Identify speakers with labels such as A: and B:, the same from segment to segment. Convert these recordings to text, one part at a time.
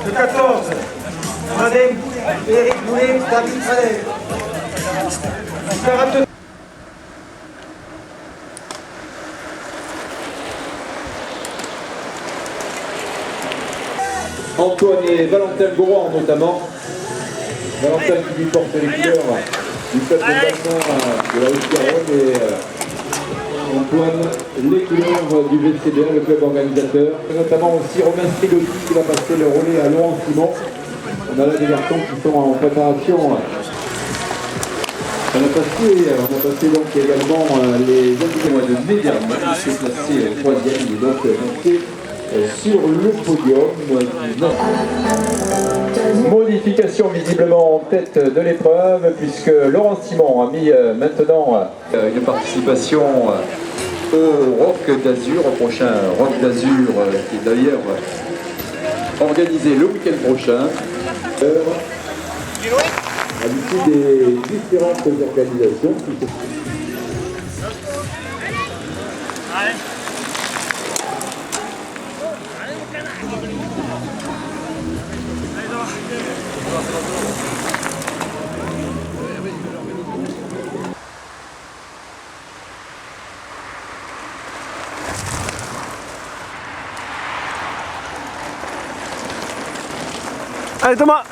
A: Le 14, Madame Eric Boulet, David Saleh.
B: Antoine et Valentin Goran notamment. Valentin qui lui porte les couleurs du club de bassin de la Haute-Garonne et Antoine les couleurs du VCDA, le club organisateur. Notamment aussi Romain Strigotti qui va passer le relais à Laurent Simon. On a là des garçons qui sont en préparation. On a passé donc également les invités de mai dernier qui s'est placé troisième et donc monté sur le podium. Modification visiblement en tête de l'épreuve puisque Laurent Simon a mis maintenant une participation au Rock d'Azur, au prochain Rock d'Azur qui est d'ailleurs organisé le week-end prochain. À l'issue des différentes organisations qui se...
C: Allez Thomas!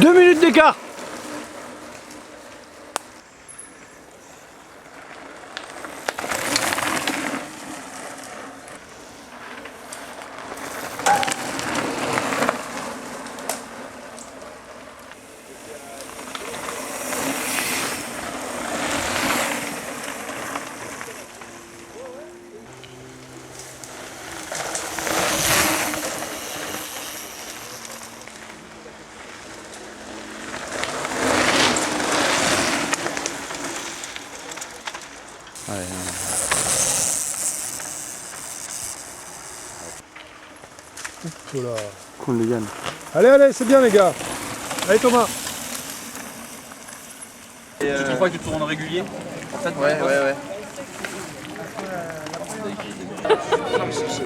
C: Deux minutes d'écart.
D: Voilà. Cool les Yann. Allez, allez, c'est bien les gars. Allez Thomas.
E: Tu trouves pas que tu tournes régulier en fait?
F: Ouais.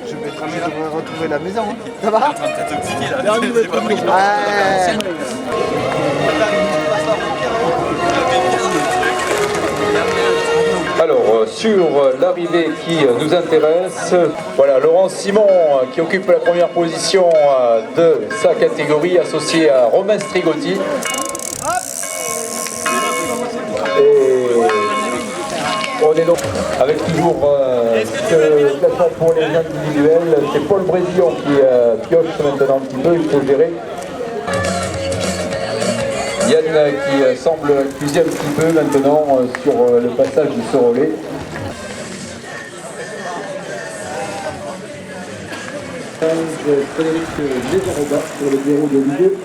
A: Je devrais retrouver la maison. Hein. Ça va?
B: Alors, sur l'arrivée qui nous intéresse, voilà, Laurent Simon qui occupe la première position de sa catégorie, associé à Romain Strigotti. Et on est donc avec toujours ce classement pour les individuels. C'est Paul Brésillon qui pioche maintenant un petit peu, il faut gérer. Yann qui semble accuser un petit peu maintenant sur le passage de ce relais. Frédéric Lézaroba sur le bureau de Ligue.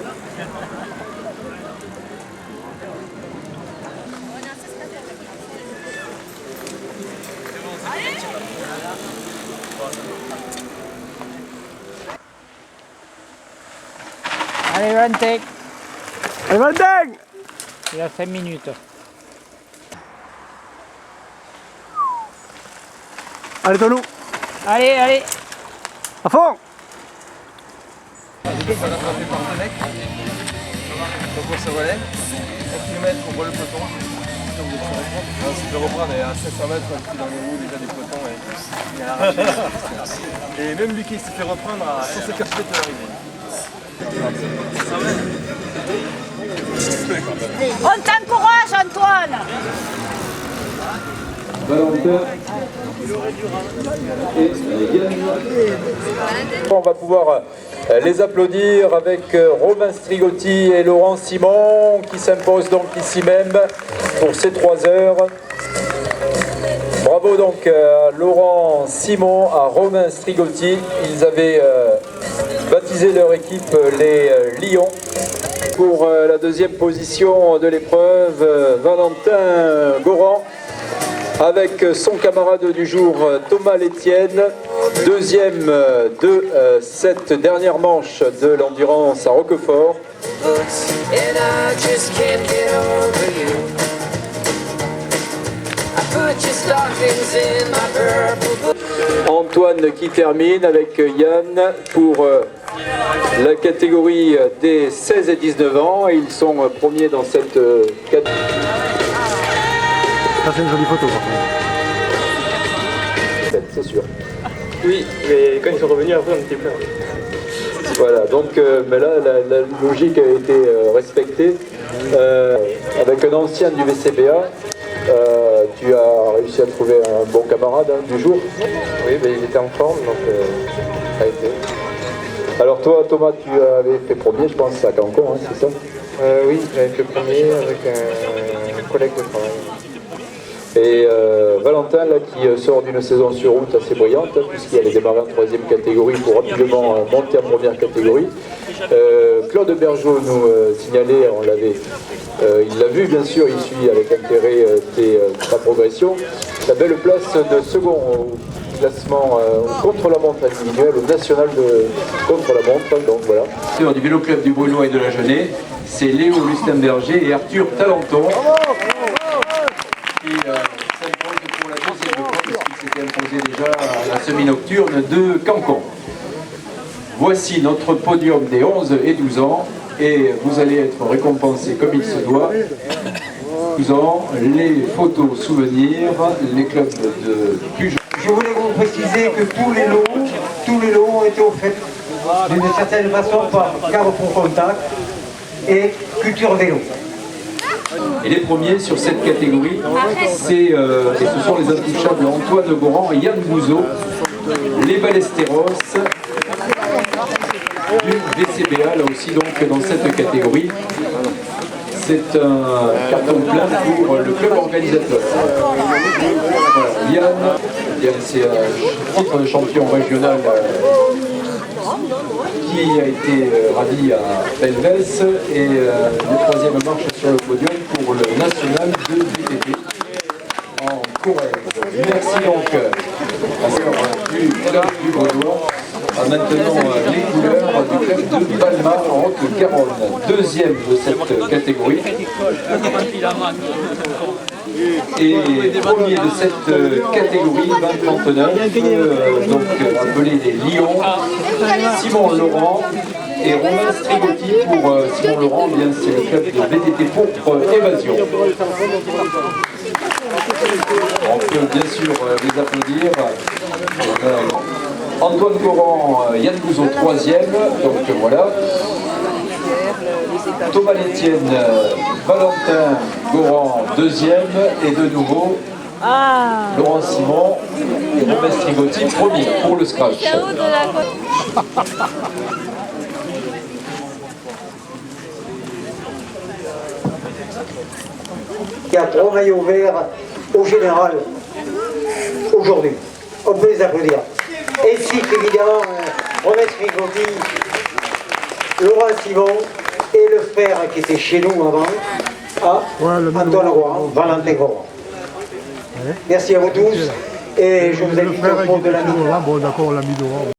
G: Allez, Valentin.
C: Allez Valentin!
G: Il a 5 minutes.
C: Allez Tonou!
G: Allez, allez!
C: À fond!
F: On va rattraper par deux mecs. Donc on se relève. 1 km, on voit le peloton. Si tu veux reprendre, il y a 500 mètres, un petit dans les roues déjà du peloton. Il a arraché. Et même Lucky s'est fait reprendre à 150 mètres de l'arrivée.
H: On t'encourage, Antoine.
B: Valentin et Yann. On va pouvoir les applaudir avec Romain Strigotti et Laurent Simon qui s'imposent donc ici même pour ces 3 heures. Bravo donc à Laurent Simon, à Romain Strigotti. Ils avaient baptisé leur équipe les Lions. Pour la deuxième position de l'épreuve, Valentin Goran avec son camarade du jour Thomas Létienne Deuxième de cette dernière manche de l'endurance à Roquefort. Antoine qui termine avec Yann pour la catégorie des 16 et 19 ans. Et ils sont premiers dans cette catégorie.
C: Ça fait une jolie photo par contre.
B: C'est sûr.
A: Oui, mais quand ils sont revenus après, on était plein.
B: Voilà, donc mais là, la logique a été respectée. Avec un ancien du VCBA, tu as réussi à trouver un bon camarade du jour.
F: Oui, ben, il était en forme, donc ça a été.
B: Alors toi, Thomas, tu avais fait premier, je pense, à Cancon, hein, c'est ça?
F: Oui, j'avais fait premier avec un collègue de travail.
B: Et Valentin, là, qui sort d'une saison sur route assez brillante, hein, puisqu'il allait démarrer en 3e catégorie pour rapidement monter en première catégorie. Claude Bergeau nous signalait, on l'avait, il l'a vu bien sûr, il suit avec intérêt ta progression. La belle place de second au classement contre-la-montre individuel, au national de contre-la-montre, donc voilà. Du vélo club du Brunois et de la Genée, c'est Léo Lustenberger et Arthur Talenton. Qui s'impose pour la deuxième fois, puisqu'il s'était imposé déjà à la semi-nocturne de Cancon. Voici notre podium des 11 et 12 ans, et vous allez être récompensés comme il se doit. 12 ans, les photos souvenirs, les clubs de plus jeunes.
A: Je voulais vous préciser que tous les lots ont été offerts d'une certaine façon par Carrefour Contact et Culture Vélo.
B: Et les premiers sur cette catégorie, ce sont les intouchables Antoine Goran et Yann Bouzeau, les Ballesteros du VCBA, là aussi donc dans cette catégorie. C'est un carton plein pour le club organisateur. Voilà. Yann c'est un titre de champion régional qui a été radié à Belvès et le troisième marche sur le podium pour le national de VTT en Corrèze. Merci donc à l'heure du club du Vaudois. Maintenant les couleurs du club de Balma en Haute-Garonne. Deuxième de cette catégorie. Et premier de cette catégorie 20-39, donc appelé les Lions, Simon Laurent et Romain Strigotti. Pour Simon Laurent, bien c'est le club de VTT Pourpre Évasion. On peut bien sûr les applaudir. Antoine Goran, Yann Bouzeau 3e, donc voilà. Thomas Létienne, Valentin Goran 2e et de nouveau Laurent Simon et Romain Strigotti 1er pour le scratch.
A: Il y a 3 maillots verts au général aujourd'hui. On peut les applaudir. Ainsi qu'évidemment Romain Strigotti, Laurent Simon et le frère qui était chez nous avant, Antoine Goran, Valentin Goran. Merci à vous tous et je vous invite au fond de la nuit.
D: Bon d'accord, on l'a mis devant.